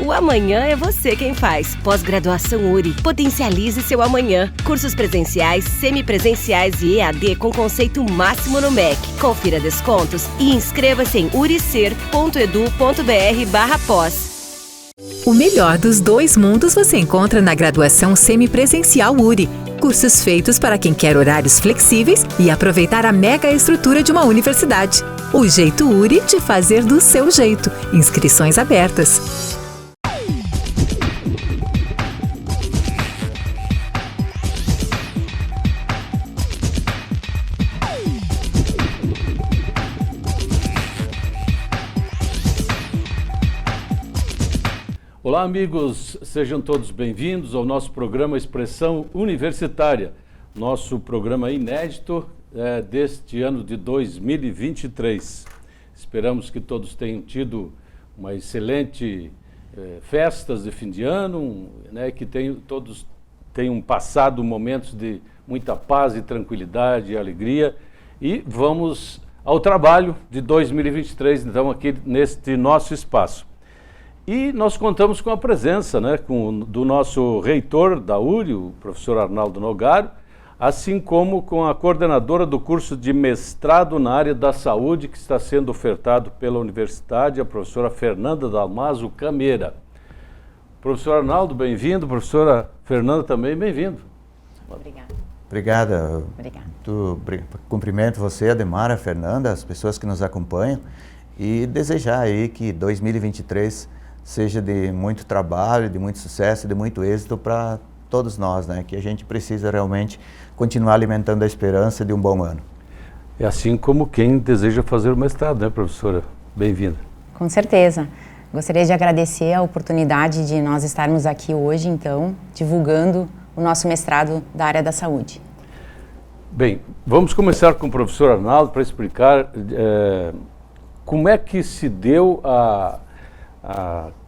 O amanhã é você quem faz. Pós-graduação URI. Potencialize seu amanhã. Cursos presenciais, semipresenciais e EAD com conceito máximo no MEC. Confira descontos e inscreva-se em uricer.edu.br/pós. O melhor dos dois mundos você encontra na graduação semipresencial URI. Cursos feitos para quem quer horários flexíveis e aproveitar a mega estrutura de uma universidade. O jeito URI de fazer do seu jeito. Inscrições abertas. Olá, amigos, sejam todos bem-vindos ao nosso programa Expressão Universitária, nosso programa inédito deste ano de 2023. Esperamos que todos tenham tido uma excelente festas de fim de ano, que todos tenham passado momentos de muita paz e tranquilidade e alegria. E vamos ao trabalho de 2023, então, aqui neste nosso espaço. E nós contamos com a presença do nosso reitor da URI, o professor Arnaldo Nogaro, assim como com a coordenadora do curso de mestrado na área da saúde, que está sendo ofertado pela universidade, a professora Fernanda Dalmaso Cameira. Professor Arnaldo, bem-vindo. Professora Fernanda também, bem-vindo. Obrigada. Obrigada. Cumprimento você, Ademar, a Fernanda, as pessoas que nos acompanham, e desejar aí que 2023 seja de muito trabalho, de muito sucesso, de muito êxito para todos nós, que a gente precisa realmente continuar alimentando a esperança de um bom ano. É assim como quem deseja fazer o mestrado, professora? Bem-vinda. Com certeza. Gostaria de agradecer a oportunidade de nós estarmos aqui hoje, então, divulgando o nosso mestrado da área da saúde. Bem, vamos começar com o professor Arnaldo para explicar como é que se deu a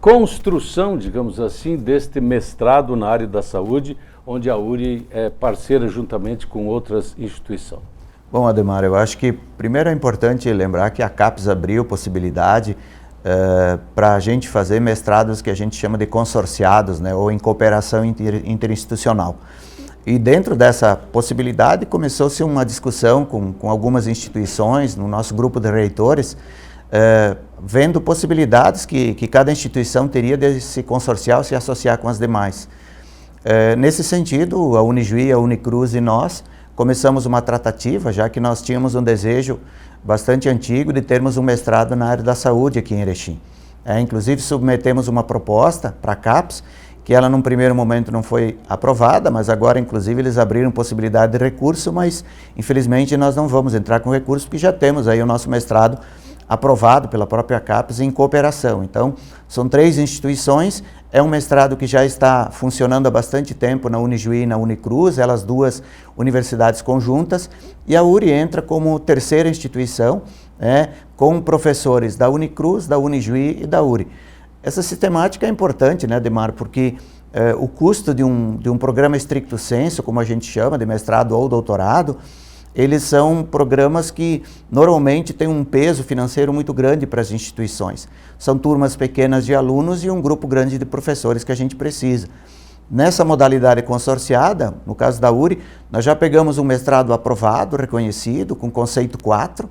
construção, digamos assim, deste mestrado na área da saúde, onde a URI é parceira juntamente com outras instituições. Bom, Ademar, eu acho que primeiro é importante lembrar que a CAPES abriu possibilidade para a gente fazer mestrados que a gente chama de consorciados, ou em cooperação interinstitucional. E dentro dessa possibilidade começou-se uma discussão com algumas instituições, no nosso grupo de reitores, vendo possibilidades que cada instituição teria de se consorciar ou se associar com as demais. Nesse sentido, a Unijuí, a Unicruz e nós começamos uma tratativa, já que nós tínhamos um desejo bastante antigo de termos um mestrado na área da saúde aqui em Erechim. Inclusive, submetemos uma proposta para a CAPES, que ela num primeiro momento não foi aprovada, mas agora, inclusive, eles abriram possibilidade de recurso, mas infelizmente nós não vamos entrar com recurso, porque já temos aí o nosso mestrado aprovado pela própria CAPES em cooperação. Então, são 3 instituições, é um mestrado que já está funcionando há bastante tempo na Unijuí e na Unicruz, elas duas universidades conjuntas, e a URI entra como terceira instituição, com professores da Unicruz, da Unijuí e da URI. Essa sistemática é importante, Ademar, porque o custo de um programa stricto sensu, como a gente chama, de mestrado ou doutorado, eles são programas que normalmente têm um peso financeiro muito grande para as instituições. São turmas pequenas de alunos e um grupo grande de professores que a gente precisa. Nessa modalidade consorciada, no caso da URI, nós já pegamos um mestrado aprovado, reconhecido, com conceito 4,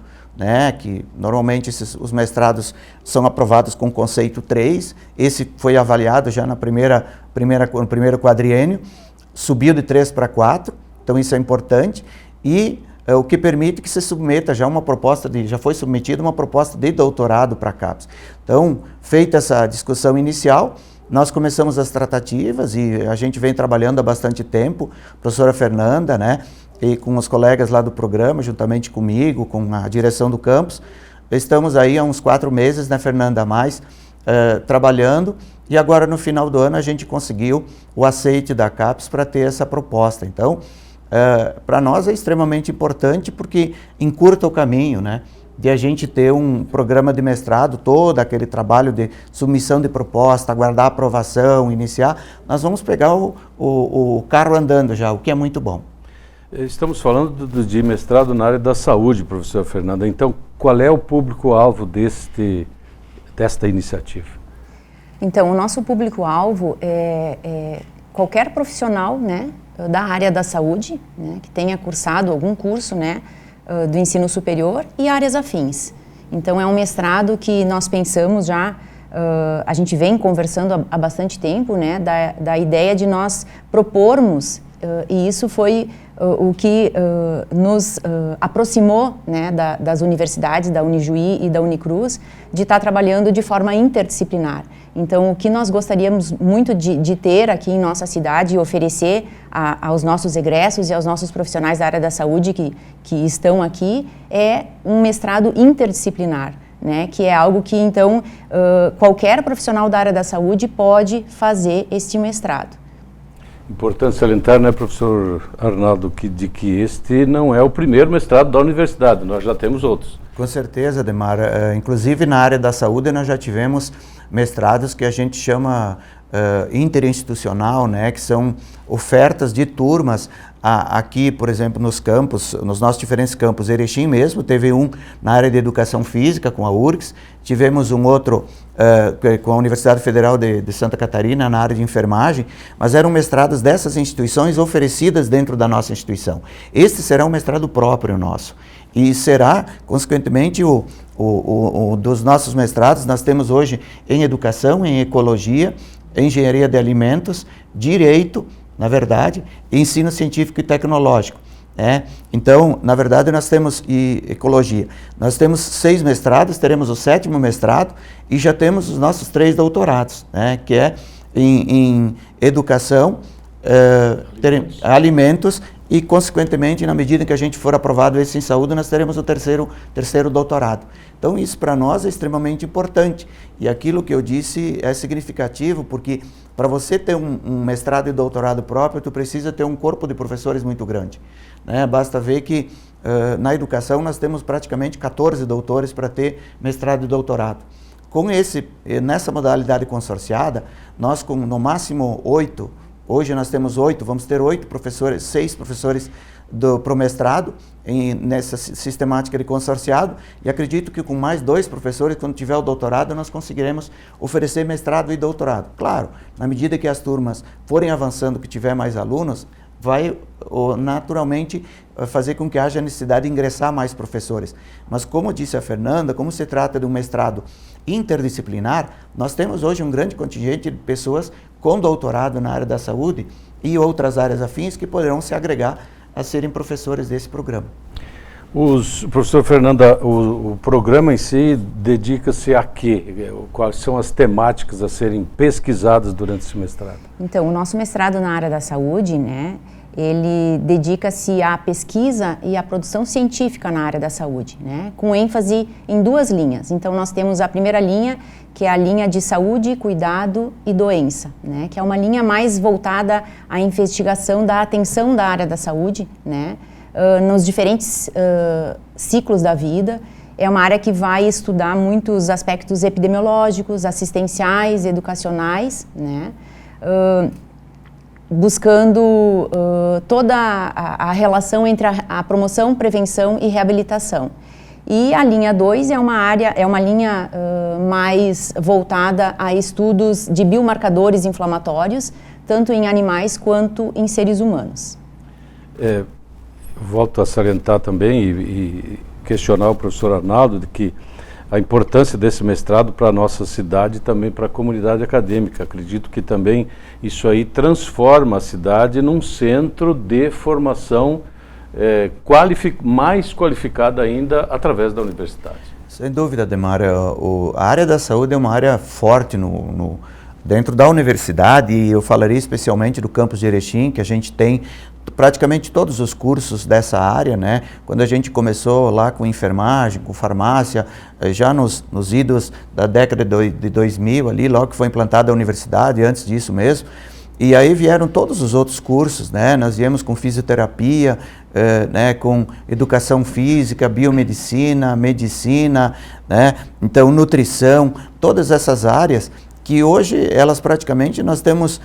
que normalmente os mestrados são aprovados com conceito 3. Esse foi avaliado já no primeiro quadriênio, subiu de 3 para 4, então isso é importante. E o que permite que se submeta já já foi submetida uma proposta de doutorado para a CAPES. Então, feita essa discussão inicial, nós começamos as tratativas e a gente vem trabalhando há bastante tempo, a professora Fernanda, e com os colegas lá do programa, juntamente comigo, com a direção do campus, estamos aí há uns 4 meses, Fernanda, trabalhando, e agora no final do ano a gente conseguiu o aceite da CAPES para ter essa proposta. Então, para nós é extremamente importante porque encurta o caminho, de a gente ter um programa de mestrado, todo aquele trabalho de submissão de proposta, aguardar a aprovação, iniciar, nós vamos pegar o carro andando já, o que é muito bom. Estamos falando de mestrado na área da saúde, professora Fernanda. Então, qual é o público-alvo desta iniciativa? Então, o nosso público-alvo é qualquer profissional, né, da área da saúde, né, que tenha cursado algum curso, né, do ensino superior e áreas afins. Então, é um mestrado que nós pensamos já, a gente vem conversando há bastante tempo, né, da ideia de nós propormos, e isso foi o que nos aproximou, né, das universidades, da Unijuí e da Unicruz, de estar trabalhando de forma interdisciplinar. Então, o que nós gostaríamos muito de ter aqui em nossa cidade e oferecer aos nossos egressos e aos nossos profissionais da área da saúde que estão aqui é um mestrado interdisciplinar, né, que é algo que, então, qualquer profissional da área da saúde pode fazer este mestrado. Importante salientar, né, professor Arnaldo, de que este não é o primeiro mestrado da universidade, nós já temos outros. Com certeza, Ademar. Inclusive na área da saúde nós já tivemos mestrados que a gente chama interinstitucional, né, que são ofertas de turmas aqui, por exemplo, nos campos, nos nossos diferentes campos. Erechim mesmo, teve um na área de educação física com a URGS, tivemos um outro com a Universidade Federal de Santa Catarina na área de enfermagem, mas eram mestrados dessas instituições oferecidas dentro da nossa instituição. Este será um mestrado próprio nosso. E será, consequentemente, dos nossos mestrados, nós temos hoje em educação, em ecologia, engenharia de alimentos, direito, na verdade, e ensino científico e tecnológico. Então, na verdade, nós temos ecologia. Nós temos 6 mestrados, teremos o 7º mestrado e já temos os nossos 3 doutorados, né, que é em educação, alimentos e, consequentemente, na medida em que a gente for aprovado esse em saúde, nós teremos o terceiro doutorado. Então, isso para nós é extremamente importante. E aquilo que eu disse é significativo, porque para você ter um mestrado e doutorado próprio, tu precisa ter um corpo de professores muito grande, né? Basta ver que na educação nós temos praticamente 14 doutores para ter mestrado e doutorado. Nessa modalidade consorciada, nós com no máximo 8, hoje nós temos 8, vamos ter 8 professores, 6 professores pro mestrado nessa sistemática de consorciado, e acredito que com mais 2 professores, quando tiver o doutorado, nós conseguiremos oferecer mestrado e doutorado. Claro, na medida que as turmas forem avançando, que tiver mais alunos, vai naturalmente fazer com que haja necessidade de ingressar mais professores. Mas como disse a Fernanda, como se trata de um mestrado interdisciplinar, nós temos hoje um grande contingente de pessoas com doutorado na área da saúde e outras áreas afins que poderão se agregar a serem professores desse programa. Professor Fernanda, o programa em si dedica-se a quê? Quais são as temáticas a serem pesquisadas durante esse mestrado? Então, o nosso mestrado na área da saúde, né, ele dedica-se à pesquisa e à produção científica na área da saúde, né, com ênfase em 2 linhas. Então, nós temos a primeira linha, que é a linha de saúde, cuidado e doença, né, que é uma linha mais voltada à investigação da atenção da área da saúde, né, nos diferentes ciclos da vida. É uma área que vai estudar muitos aspectos epidemiológicos, assistenciais, educacionais, né, buscando toda a relação entre a promoção, prevenção e reabilitação. E a linha 2 é uma linha mais voltada a estudos de biomarcadores inflamatórios, tanto em animais quanto em seres humanos. Volto a salientar também e questionar o professor Arnaldo de que a importância desse mestrado para a nossa cidade e também para a comunidade acadêmica. Acredito que também isso aí transforma a cidade num centro de formação mais qualificada ainda através da universidade. Sem dúvida, Ademar. A área da saúde é uma área forte dentro da universidade, e eu falaria especialmente do campus de Erechim, que a gente tem praticamente todos os cursos dessa área, né? Quando a gente começou lá com enfermagem, com farmácia, já nos idos da década de 2000 ali, logo que foi implantada a universidade, antes disso mesmo, e aí vieram todos os outros cursos, né? Nós viemos com fisioterapia, né? Com educação física, biomedicina, medicina, né? Então nutrição, todas essas áreas que hoje elas praticamente nós temos,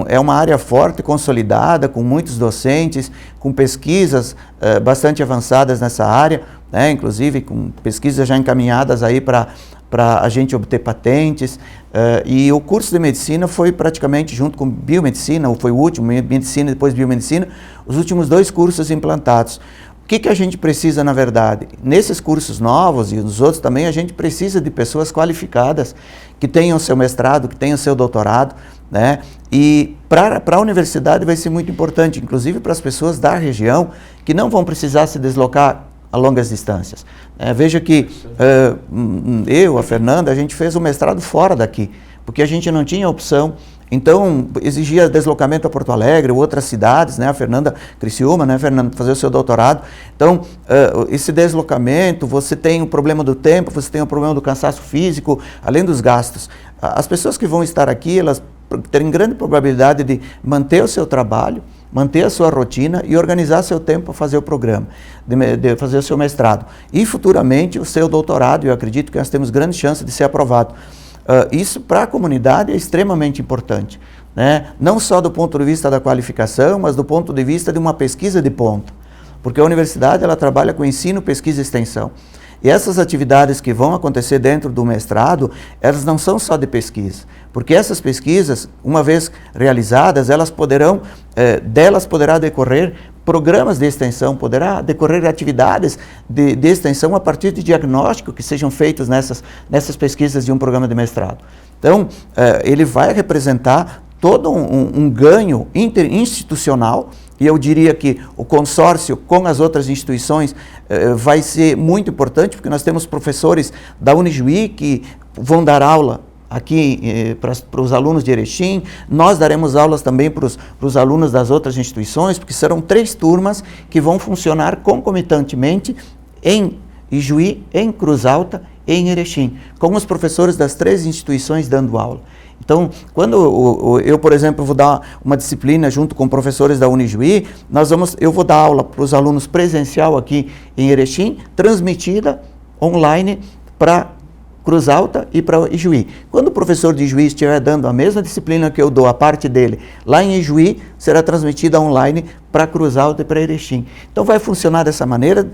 é uma área forte, consolidada, com muitos docentes, com pesquisas bastante avançadas nessa área, né, inclusive com pesquisas já encaminhadas aí para para a gente obter patentes, e o curso de medicina foi praticamente junto com biomedicina, ou foi o último, medicina e depois biomedicina, os últimos 2 cursos implantados. O que a gente precisa, na verdade? Nesses cursos novos e nos outros também, a gente precisa de pessoas qualificadas, que tenham seu mestrado, que tenham seu doutorado, né? E para a universidade vai ser muito importante, inclusive para as pessoas da região, que não vão precisar se deslocar a longas distâncias. Veja que eu, a Fernanda, a gente fez o mestrado fora daqui, porque a gente não tinha opção. Então, exigia deslocamento a Porto Alegre ou outras cidades, né? A Fernanda, Criciúma, né, Fernanda, fazer o seu doutorado. Então, esse deslocamento, você tem o problema do tempo, você tem o problema do cansaço físico, além dos gastos. As pessoas que vão estar aqui, elas têm grande probabilidade de manter o seu trabalho, manter a sua rotina e organizar seu tempo para fazer o programa, de fazer o seu mestrado. E, futuramente, o seu doutorado, eu acredito que nós temos grande chance de ser aprovado. Isso para a comunidade é extremamente importante, né? Não só do ponto de vista da qualificação, mas do ponto de vista de uma pesquisa de ponta, porque a universidade ela trabalha com ensino, pesquisa e extensão. E essas atividades que vão acontecer dentro do mestrado, elas não são só de pesquisa, porque essas pesquisas, uma vez realizadas, delas poderá decorrer programas de extensão, poderá decorrer atividades de extensão a partir de diagnóstico que sejam feitos nessas pesquisas de um programa de mestrado. Então, ele vai representar todo um ganho interinstitucional, e eu diria que o consórcio com as outras instituições vai ser muito importante, porque nós temos professores da Unijuí que vão dar aula aqui para os alunos de Erechim. Nós daremos aulas também para os alunos das outras instituições, porque serão 3 turmas que vão funcionar concomitantemente em Ijuí, em Cruz Alta e em Erechim, com os professores das 3 instituições dando aula. Então, quando eu, por exemplo, vou dar uma disciplina junto com professores da Unijuí, eu vou dar aula para os alunos presencial aqui em Erechim, transmitida online para Cruz Alta e para Ijuí. Quando o professor de Ijuí estiver dando a mesma disciplina que eu dou, a parte dele, lá em Ijuí, será transmitida online para Cruz Alta e para Erechim. Então vai funcionar dessa maneira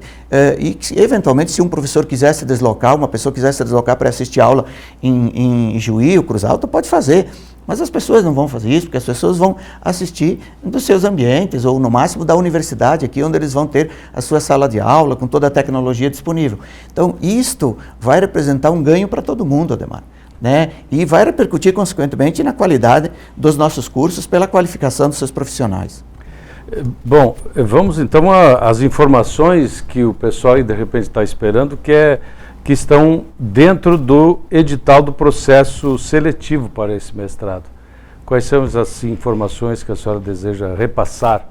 e eventualmente se um professor quiser se deslocar, uma pessoa quiser se deslocar para assistir aula em Ijuí ou Cruz Alta, pode fazer. Mas as pessoas não vão fazer isso, porque as pessoas vão assistir dos seus ambientes, ou no máximo da universidade, aqui onde eles vão ter a sua sala de aula, com toda a tecnologia disponível. Então, isto vai representar um ganho para todo mundo, Ademar, né? E vai repercutir, consequentemente, na qualidade dos nossos cursos, pela qualificação dos seus profissionais. Bom, vamos então às informações que o pessoal aí, de repente, está esperando, que estão dentro do edital do processo seletivo para esse mestrado. Quais são as informações que a senhora deseja repassar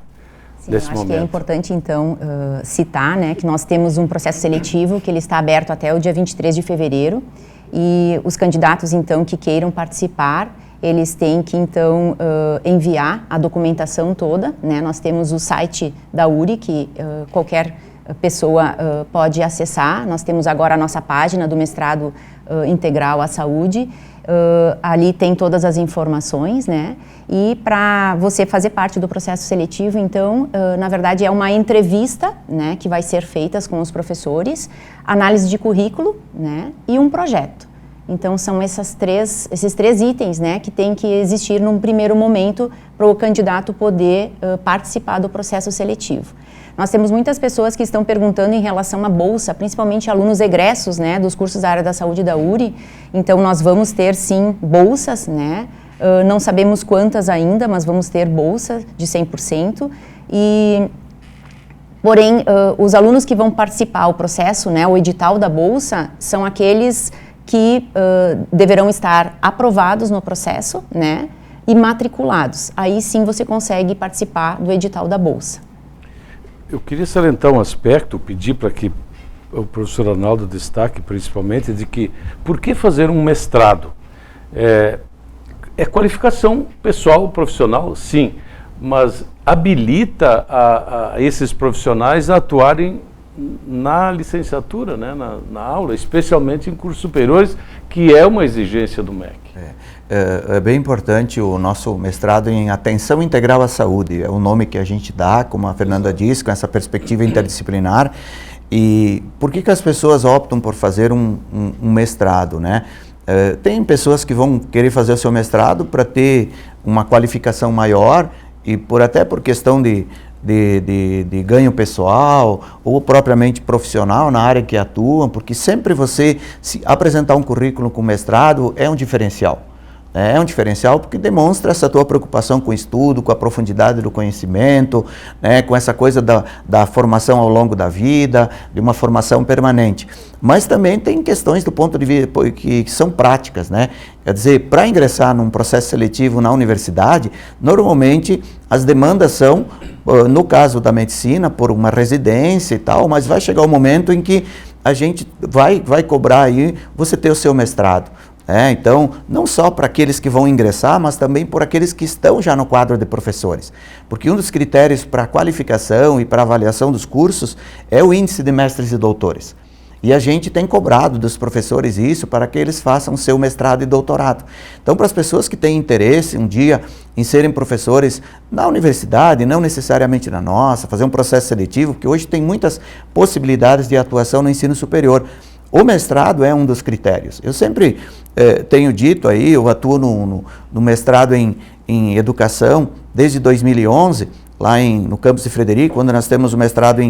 nesse momento? Acho que é importante, então, citar, né, que nós temos um processo seletivo que ele está aberto até o dia 23 de fevereiro e os candidatos, então, que queiram participar, eles têm que, então, enviar a documentação toda, né? Nós temos o site da URI, que qualquer pessoa pode acessar. Nós temos agora a nossa página do mestrado integral à saúde. Ali tem todas as informações, né? E para você fazer parte do processo seletivo, então, na verdade é uma entrevista, né, que vai ser feita com os professores, análise de currículo, né, e um projeto. Então são esses três itens, né, que tem que existir num primeiro momento para o candidato poder participar do processo seletivo. Nós temos muitas pessoas que estão perguntando em relação à bolsa, principalmente alunos egressos, né, dos cursos da área da saúde da URI. Então nós vamos ter sim bolsas, né, não sabemos quantas ainda, mas vamos ter bolsa de 100%. Porém, os alunos que vão participar do processo, né, o edital da bolsa, são aqueles que deverão estar aprovados no processo, né, e matriculados. Aí sim você consegue participar do edital da bolsa. Eu queria salientar um aspecto, pedir para que o professor Arnaldo destaque principalmente, de que por que fazer um mestrado? É qualificação pessoal, profissional, sim, mas habilita a esses profissionais a atuarem na licenciatura, né, na aula, especialmente em cursos superiores, que é uma exigência do MEC. É bem importante o nosso mestrado em Atenção Integral à Saúde, é o nome que a gente dá, como a Fernanda disse, com essa perspectiva interdisciplinar. E por que as pessoas optam por fazer um mestrado, né? Tem pessoas que vão querer fazer o seu mestrado para ter uma qualificação maior e até por questão de ganho pessoal ou propriamente profissional na área que atuam, porque sempre você se apresentar um currículo com mestrado é um diferencial. É um diferencial porque demonstra essa tua preocupação com o estudo, com a profundidade do conhecimento, né, com essa coisa da formação ao longo da vida, de uma formação permanente. Mas também tem questões do ponto de vista que são práticas, né? Quer dizer, para ingressar num processo seletivo na universidade, normalmente as demandas são, no caso da medicina, por uma residência e tal, mas vai chegar o momento em que a gente vai cobrar aí você ter o seu mestrado. Então, não só para aqueles que vão ingressar, mas também por aqueles que estão já no quadro de professores. Porque um dos critérios para a qualificação e para a avaliação dos cursos é o índice de mestres e doutores. E a gente tem cobrado dos professores isso para que eles façam seu mestrado e doutorado. Então, para as pessoas que têm interesse um dia em serem professores na universidade, não necessariamente na nossa, fazer um processo seletivo, porque hoje tem muitas possibilidades de atuação no ensino superior. O mestrado é um dos critérios. Eu sempre tenho dito aí, eu atuo no mestrado em educação desde 2011, lá no campus de Frederico, quando nós temos o mestrado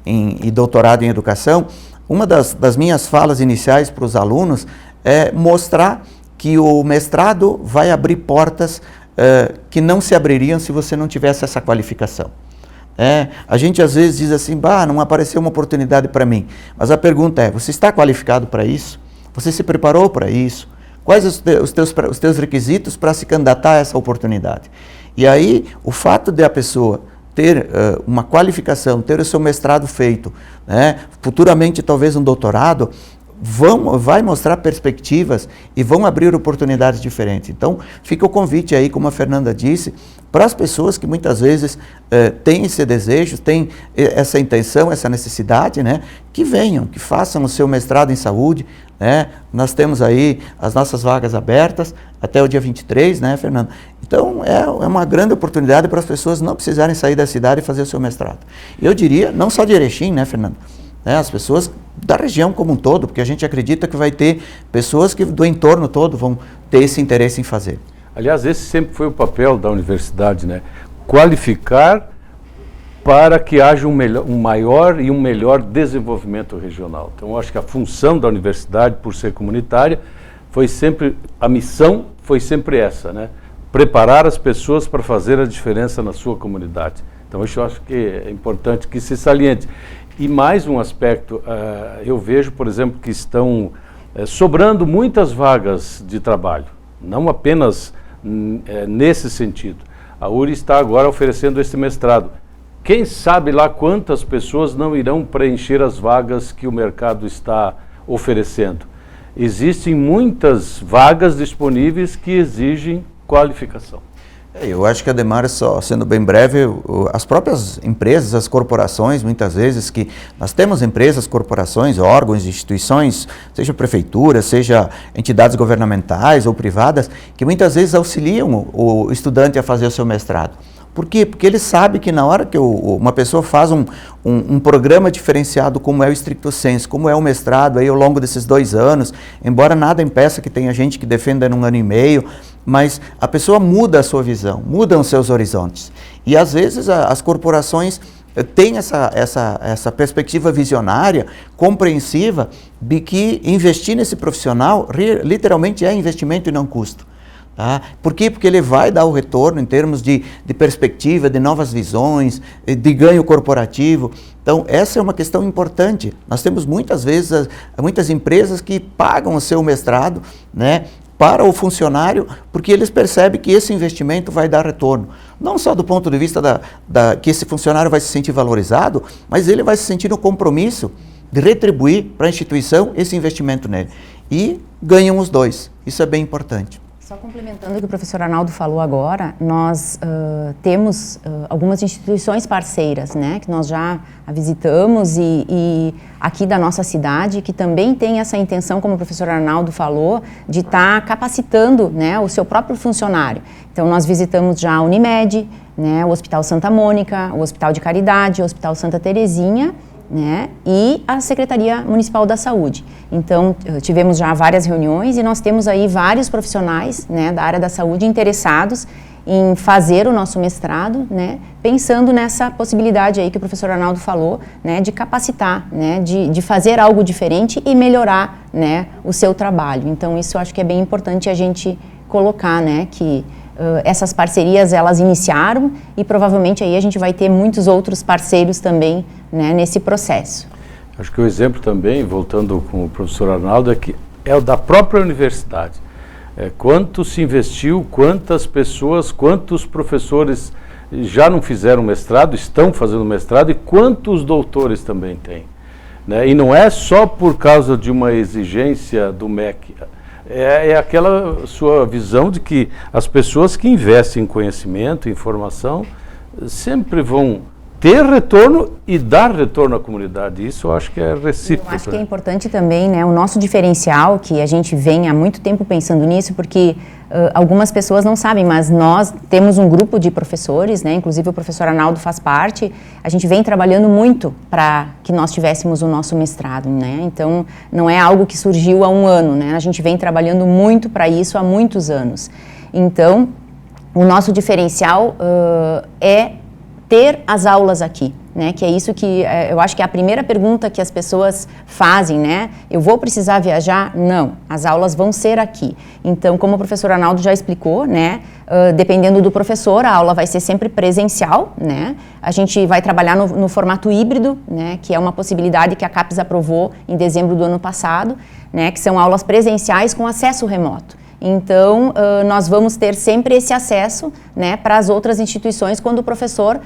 e doutorado em educação. Uma das minhas falas iniciais para os alunos é mostrar que o mestrado vai abrir portas que não se abririam se você não tivesse essa qualificação. A gente às vezes diz assim, não apareceu uma oportunidade para mim. Mas a pergunta é, você está qualificado para isso? Você se preparou para isso? Quais os teus requisitos para se candidatar a essa oportunidade? E aí, o fato de a pessoa ter uma qualificação, ter o seu mestrado feito, futuramente talvez um doutorado, vai mostrar perspectivas e vão abrir oportunidades diferentes. Então, fica o convite aí, como a Fernanda disse, para as pessoas que muitas vezes têm esse desejo, têm essa intenção, essa necessidade, que venham, que façam o seu mestrado em saúde. Nós temos aí as nossas vagas abertas até o dia 23, Fernanda? Então, é uma grande oportunidade para as pessoas não precisarem sair da cidade e fazer o seu mestrado. Eu diria, não só de Erechim, Fernanda? As pessoas da região como um todo, porque a gente acredita que vai ter pessoas que do entorno todo vão ter esse interesse em fazer. Aliás, esse sempre foi o papel da universidade, qualificar para que haja um maior e um melhor desenvolvimento regional. Então, eu acho que a função da universidade, por ser comunitária, a missão foi sempre essa, preparar as pessoas para fazer a diferença na sua comunidade. Então, isso eu acho que é importante que se saliente. E mais um aspecto, eu vejo, por exemplo, que estão sobrando muitas vagas de trabalho, não apenas nesse sentido. A URI está agora oferecendo esse mestrado. Quem sabe lá quantas pessoas não irão preencher as vagas que o mercado está oferecendo? Existem muitas vagas disponíveis que exigem qualificação. Eu acho que, Ademar, só sendo bem breve, as próprias empresas, as corporações, muitas vezes que nós temos empresas, corporações, órgãos, instituições, seja prefeitura, seja entidades governamentais ou privadas, que muitas vezes auxiliam o estudante a fazer o seu mestrado. Por quê? Porque ele sabe que na hora que uma pessoa faz um programa diferenciado, como é o stricto sensu, como é o mestrado aí ao longo desses 2 anos, embora nada impeça que tenha gente que defenda num ano e meio, mas a pessoa muda a sua visão, mudam os seus horizontes. E às vezes as corporações têm essa perspectiva visionária, compreensiva, de que investir nesse profissional literalmente é investimento e não custo. Por quê? Porque ele vai dar o retorno em termos de perspectiva, de novas visões, de ganho corporativo. Então, essa é uma questão importante. Nós temos muitas vezes, muitas empresas que pagam o seu mestrado, para o funcionário, porque eles percebem que esse investimento vai dar retorno. Não só do ponto de vista que esse funcionário vai se sentir valorizado, mas ele vai se sentir no compromisso de retribuir para a instituição esse investimento nele. E ganham os dois. Isso é bem importante. Só complementando o que o professor Arnaldo falou agora, nós temos algumas instituições parceiras, que nós já visitamos e aqui da nossa cidade, que também tem essa intenção, como o professor Arnaldo falou, de estar capacitando o seu próprio funcionário. Então, nós visitamos já a Unimed, o Hospital Santa Mônica, o Hospital de Caridade, o Hospital Santa Terezinha né, e a Secretaria Municipal da Saúde. Então, tivemos já várias reuniões e nós temos aí vários profissionais, né, da área da saúde interessados em fazer o nosso mestrado, né, pensando nessa possibilidade aí que o professor Arnaldo falou, né, de capacitar, né, de fazer algo diferente e melhorar, né, o seu trabalho. Então, isso eu acho que é bem importante a gente colocar, né, que essas parcerias elas iniciaram e provavelmente aí a gente vai ter muitos outros parceiros também, né, nesse processo. Acho que o exemplo também, voltando com o professor Arnaldo, é o da própria universidade. Quanto se investiu, quantas pessoas, quantos professores já não fizeram mestrado, estão fazendo mestrado e quantos doutores também têm, né? E não é só por causa de uma exigência do MEC, é aquela sua visão de que as pessoas que investem em conhecimento, em informação, sempre vão ter retorno e dar retorno à comunidade. Isso eu acho que é recíproco. Eu acho que é importante também, né, o nosso diferencial, que a gente vem há muito tempo pensando nisso, porque algumas pessoas não sabem, mas nós temos um grupo de professores, né, inclusive o professor Arnaldo faz parte, a gente vem trabalhando muito para que nós tivéssemos o nosso mestrado, né, então não é algo que surgiu há um ano, né, a gente vem trabalhando muito para isso há muitos anos. Então, o nosso diferencial é ter as aulas aqui, né, que é isso que eu acho que é a primeira pergunta que as pessoas fazem, né, eu vou precisar viajar? Não, as aulas vão ser aqui. Então, como o professor Arnaldo já explicou, né, dependendo do professor, a aula vai ser sempre presencial, né, a gente vai trabalhar no formato híbrido, né, que é uma possibilidade que a CAPES aprovou em dezembro do ano passado, né, que são aulas presenciais com acesso remoto. Então, nós vamos ter sempre esse acesso, né, para as outras instituições quando o professor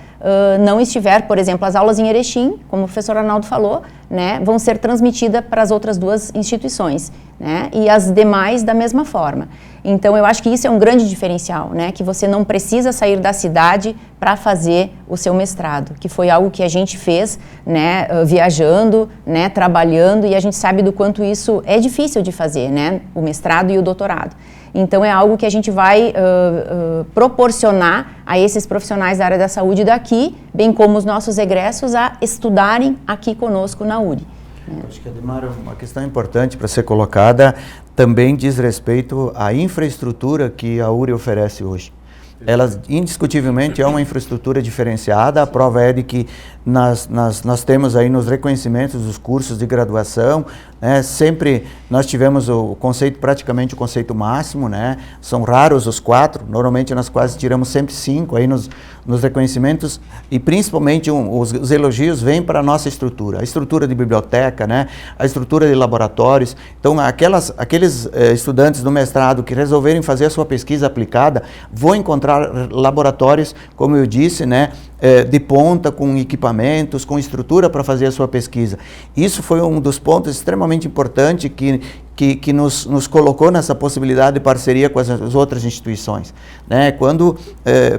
não estiver, por exemplo, as aulas em Erechim, como o professor Arnaldo falou, né, vão ser transmitidas para as outras duas instituições, né, e as demais da mesma forma. Então, eu acho que isso é um grande diferencial, né, que você não precisa sair da cidade para fazer o seu mestrado, que foi algo que a gente fez, né, viajando, né, trabalhando, e a gente sabe do quanto isso é difícil de fazer, né, o mestrado e o doutorado. Então, é algo que a gente vai proporcionar a esses profissionais da área da saúde daqui, bem como os nossos egressos, a estudarem aqui conosco na URI. Acho que, Ademar, uma questão importante para ser colocada também diz respeito à infraestrutura que a URI oferece hoje. Ela, indiscutivelmente, é uma infraestrutura diferenciada. A prova é de que nós temos aí nos reconhecimentos dos cursos de graduação, né, sempre nós tivemos o conceito, praticamente o conceito máximo, né, são raros os 4, normalmente nós quase tiramos sempre 5 aí nos reconhecimentos, e principalmente os elogios vêm para a nossa estrutura, a estrutura de biblioteca, né, a estrutura de laboratórios. Então, aqueles estudantes do mestrado que resolverem fazer a sua pesquisa aplicada vão encontrar laboratórios, como eu disse, né, de ponta, com equipamentos, com estrutura para fazer a sua pesquisa. Isso foi um dos pontos extremamente importantes que nos colocou nessa possibilidade de parceria com as outras instituições, né? Quando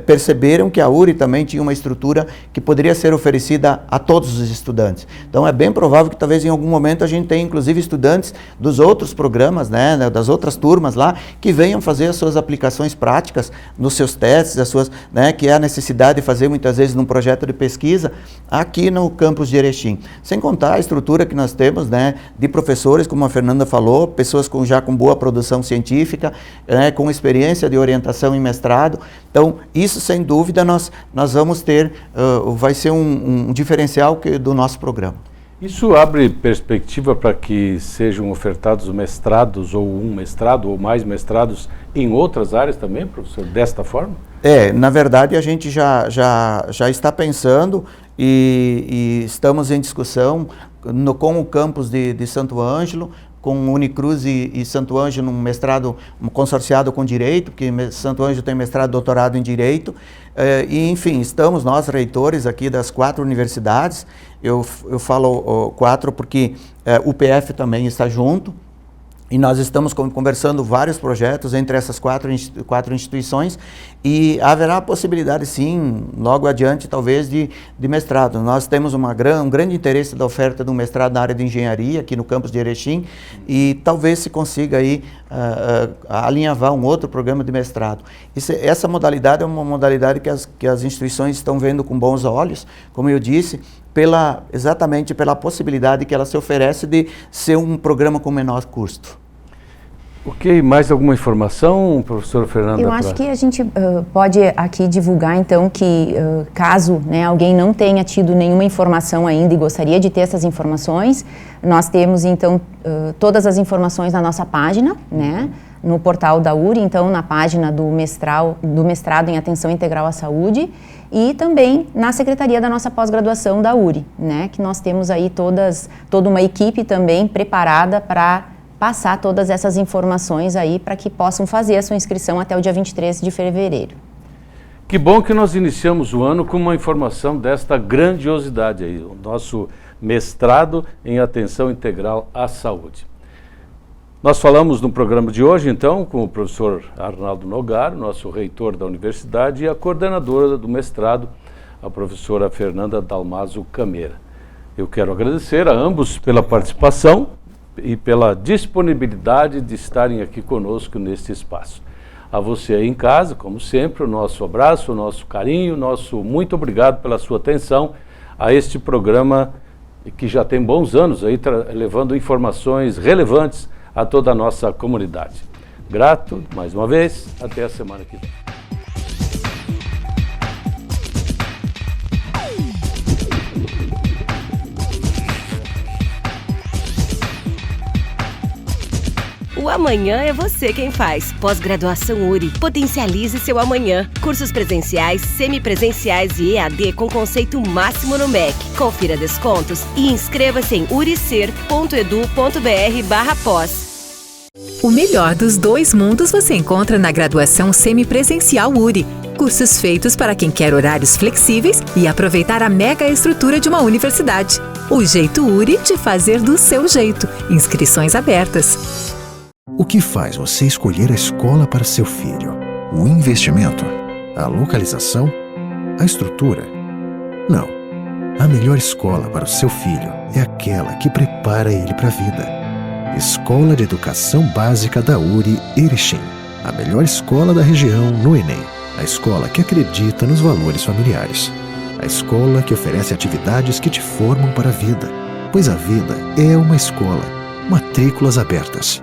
perceberam que a URI também tinha uma estrutura que poderia ser oferecida a todos os estudantes. Então, é bem provável que talvez em algum momento a gente tenha inclusive estudantes dos outros programas, né, das outras turmas lá, que venham fazer as suas aplicações práticas nos seus testes, as suas, né, que é a necessidade de fazer muitas vezes num projeto de pesquisa aqui no campus de Erechim. Sem contar a estrutura que nós temos, né, de professores, como a Fernanda falou, pessoas já com boa produção científica, né, com experiência de orientação em mestrado. Então, isso sem dúvida nós vamos ter, vai ser um diferencial do nosso programa. Isso abre perspectiva para que sejam ofertados mestrados, ou um mestrado, ou mais mestrados em outras áreas também, professor, desta forma? Na verdade a gente já está pensando e estamos em discussão com o campus de Santo Ângelo, com Unicruz e Santo Ângelo, um mestrado consorciado com Direito, porque Santo Ângelo tem mestrado e doutorado em Direito, e enfim, estamos nós, reitores aqui das 4 universidades, eu falo 4 porque o PF também está junto, e nós estamos conversando vários projetos entre essas quatro instituições, e haverá a possibilidade, sim, logo adiante, talvez, de mestrado. Nós temos um grande interesse da oferta de um mestrado na área de engenharia, aqui no campus de Erechim, e talvez se consiga aí alinhavar um outro programa de mestrado. Essa modalidade é uma modalidade que as instituições estão vendo com bons olhos. Como eu disse, exatamente pela possibilidade que ela se oferece de ser um programa com menor custo. Ok, mais alguma informação, professora Fernanda? Eu acho que a gente pode aqui divulgar, então, que caso, né, alguém não tenha tido nenhuma informação ainda e gostaria de ter essas informações, nós temos, então, todas as informações na nossa página, né, no portal da URI, então, na página do mestrado em Atenção Integral à Saúde, e também na secretaria da nossa pós-graduação da URI, né, que nós temos aí toda uma equipe também preparada para passar todas essas informações aí para que possam fazer a sua inscrição até o dia 23 de fevereiro. Que bom que nós iniciamos o ano com uma informação desta grandiosidade aí, o nosso mestrado em Atenção Integral à Saúde. Nós falamos no programa de hoje, então, com o professor Arnaldo Nogar, nosso reitor da universidade, e a coordenadora do mestrado, a professora Fernanda Dalmaso Cameira. Eu quero agradecer a ambos pela participação e pela disponibilidade de estarem aqui conosco neste espaço. A você aí em casa, como sempre, o nosso abraço, o nosso carinho, nosso muito obrigado pela sua atenção a este programa que já tem bons anos aí, levando informações relevantes a toda a nossa comunidade. Grato, mais uma vez, até a semana que vem. O amanhã é você quem faz. Pós-graduação URI. Potencialize seu amanhã. Cursos presenciais, semipresenciais e EAD com conceito máximo no MEC. Confira descontos e inscreva-se em uricer.edu.br/pós. O melhor dos dois mundos você encontra na graduação semipresencial URI. Cursos feitos para quem quer horários flexíveis e aproveitar a mega estrutura de uma universidade. O jeito URI de fazer do seu jeito. Inscrições abertas. O que faz você escolher a escola para seu filho? O investimento? A localização? A estrutura? Não. A melhor escola para o seu filho é aquela que prepara ele para a vida. Escola de Educação Básica da URI Erechim. A melhor escola da região no Enem. A escola que acredita nos valores familiares. A escola que oferece atividades que te formam para a vida. Pois a vida é uma escola. Matrículas abertas.